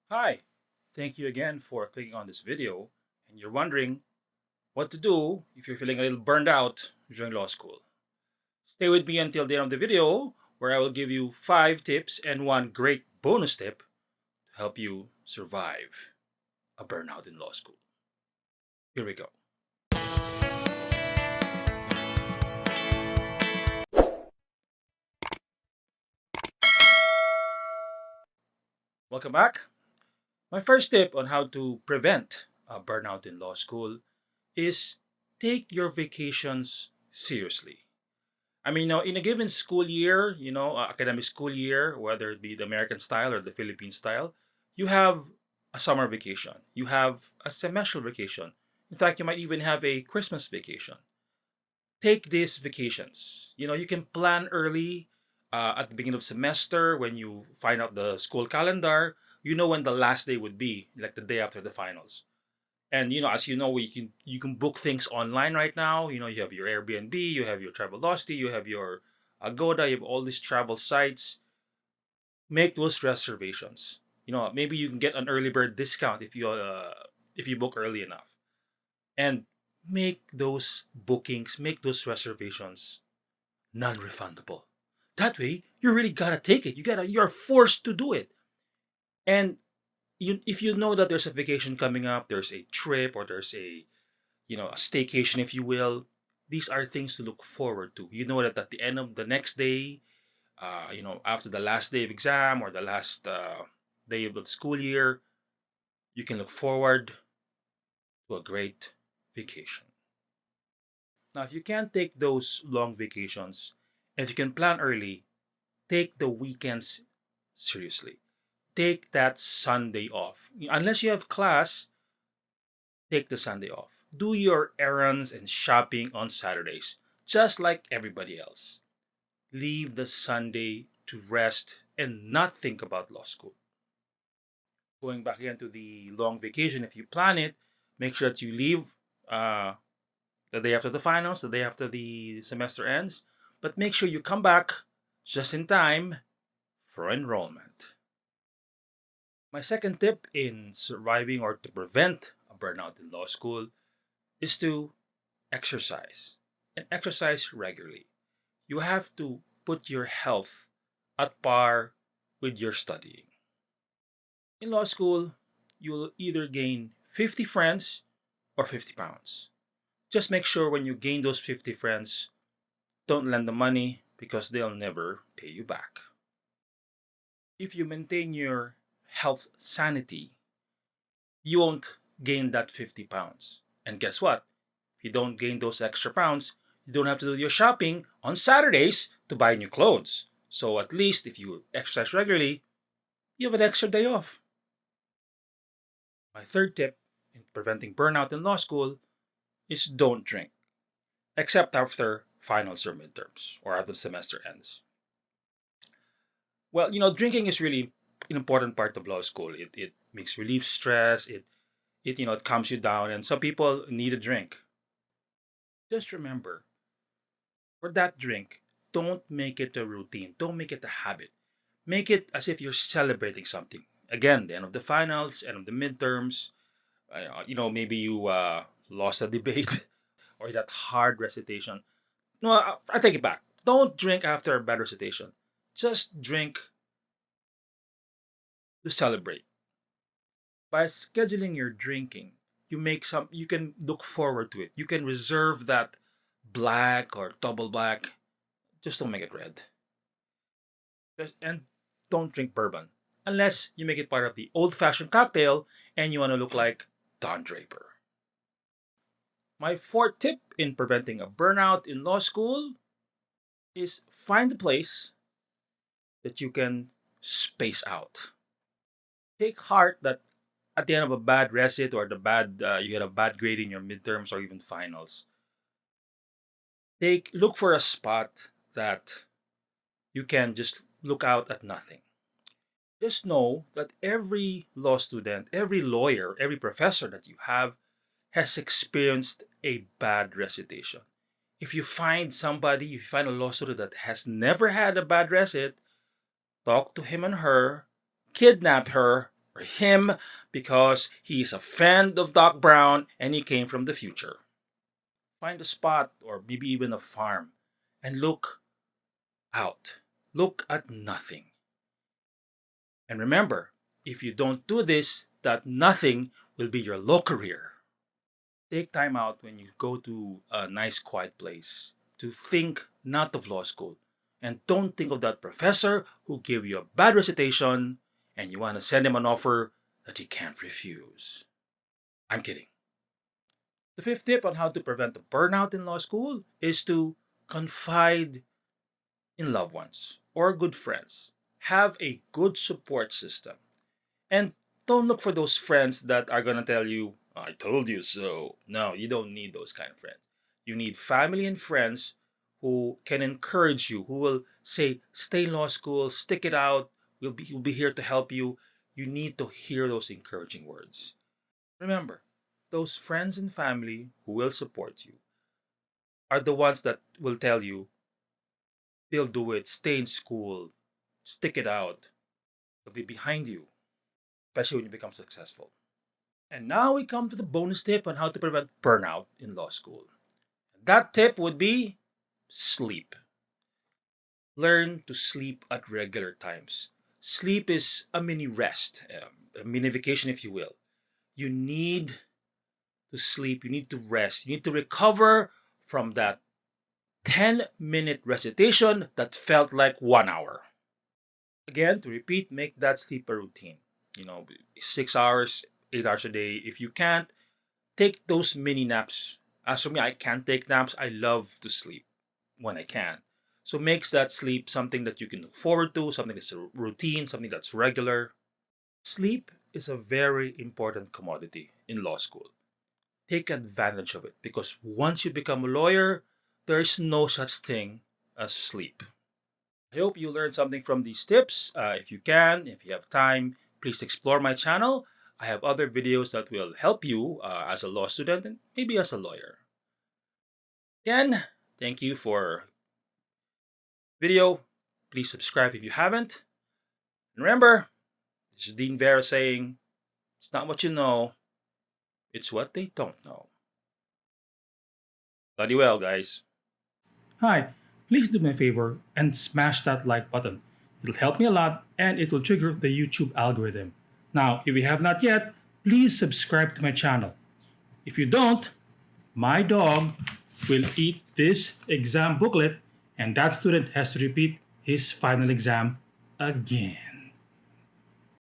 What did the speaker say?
Hi, thank you again for clicking on this video. And you're wondering what to do if you're feeling a little burned out during law school. Stay with me until the end of the video, where I will give you 5 tips and one great bonus tip to help you survive a burnout in law school. Here we go. Welcome back. My first tip on how to prevent a burnout in law school is take your vacations seriously. In a given school year, academic school year, whether it be the American style or the Philippine style, you have a summer vacation. You have a semestral vacation. In fact, you might even have a Christmas vacation. Take these vacations. You can plan early at the beginning of semester when you find out the school calendar. You know when the last day would be, like the day after the finals. And as you know, you can book things online right now. You have your Airbnb, you have your Travelocity, you have your Agoda, you have all these travel sites. Make those reservations. Maybe you can get an early bird discount if you book early enough. And make those bookings, make those reservations non-refundable. That way, you really gotta take it. You're forced to do it. And if you know that there's a vacation coming up, there's a trip, or there's a staycation, if you will. These are things to look forward to. You know that at the end of the next day, after the last day of exam or the last day of the school year, you can look forward to a great vacation. Now, if you can't take those long vacations, and if you can plan early, take the weekends seriously. Take that Sunday off. Unless you have class, take the Sunday off. Do your errands and shopping on Saturdays, just like everybody else. Leave the Sunday to rest and not think about law school. Going back again to the long vacation, if you plan it, make sure that you leave uh, the day after the finals, the day after the semester ends, but make sure you come back just in time for enrollment. My second tip in surviving or to prevent a burnout in law school is to exercise and exercise regularly. You have to put your health at par with your studying. In law school, you will either gain 50 friends or 50 pounds. Just make sure when you gain those 50 friends, don't lend them money because they'll never pay you back. If you maintain your health sanity, you won't gain that 50 pounds. And guess what? If you don't gain those extra pounds, you don't have to do your shopping on Saturdays to buy new clothes. So at least if you exercise regularly, you have an extra day off. My third tip in preventing burnout in law school is don't drink, except after finals or midterms or after the semester ends. Well, drinking is really an important part of law school. It makes relief stress, it calms you down, and some people need a drink. Just remember, for that drink, don't make it a routine. Don't make it a habit. Make it as if you're celebrating something. Again, the end of the finals, end of the midterms. Maybe you lost a debate or that hard recitation. No, I take it back. Don't drink after a bad recitation. Just drink to celebrate. By scheduling your drinking, you can look forward to it. You can reserve that black or double black. Just don't make it red. And don't drink bourbon unless you make it part of the old fashioned cocktail and you want to look like Don Draper. My fourth tip in preventing a burnout in law school is find a place that you can space out. Take heart that at the end of a bad recit or you get a bad grade in your midterms or even finals. Look for a spot that you can just look out at nothing. Just know that every law student, every lawyer, every professor that you have has experienced a bad recitation. If you find a law student that has never had a bad recit, talk to him and her, kidnap her, For him, because he is a fan of Doc Brown and he came from the future. Find a spot or maybe even a farm and look out. Look at nothing. And remember, if you don't do this, that nothing will be your law career. Take time out when you go to a nice quiet place to think not of law school. And don't think of that professor who gave you a bad recitation and you want to send him an offer that he can't refuse. I'm kidding. The fifth tip on how to prevent the burnout in law school is to confide in loved ones or good friends. Have a good support system. And don't look for those friends that are going to tell you, I told you so. No, you don't need those kind of friends. You need family and friends who can encourage you, who will say, stay in law school, stick it out, we'll be here to help you. You need to hear those encouraging words. Remember, those friends and family who will support you are the ones that will tell you, they'll do it, stay in school, stick it out. They'll be behind you, especially when you become successful. And now we come to the bonus tip on how to prevent burnout in law school. That tip would be sleep. Learn to sleep at regular times. Sleep is a mini rest, a mini vacation, if you will. You need to sleep, you need to rest, you need to recover from that 10-minute recitation that felt like 1 hour. Again, to repeat, make that sleep a routine. 6 hours, 8 hours a day. If you can't, take those mini naps. As for me, I can't take naps. I love to sleep when I can. So makes that sleep something that you can look forward to, something that's a routine, something that's regular. Sleep is a very important commodity in law school. Take advantage of it because once you become a lawyer, there is no such thing as sleep. I hope you learned something from these tips. If you can, if you have time, please explore my channel. I have other videos that will help you as a law student and maybe as a lawyer. Again, thank you for video. Please subscribe if you haven't. And remember, this is Dean Vera saying, it's not what you know, it's what they don't know. Bloody well, guys. Hi, please do me a favor and smash that like button. It'll help me a lot and it will trigger the YouTube algorithm. Now, if you have not yet, please subscribe to my channel. If you don't, my dog will eat this exam booklet and that student has to repeat his final exam again.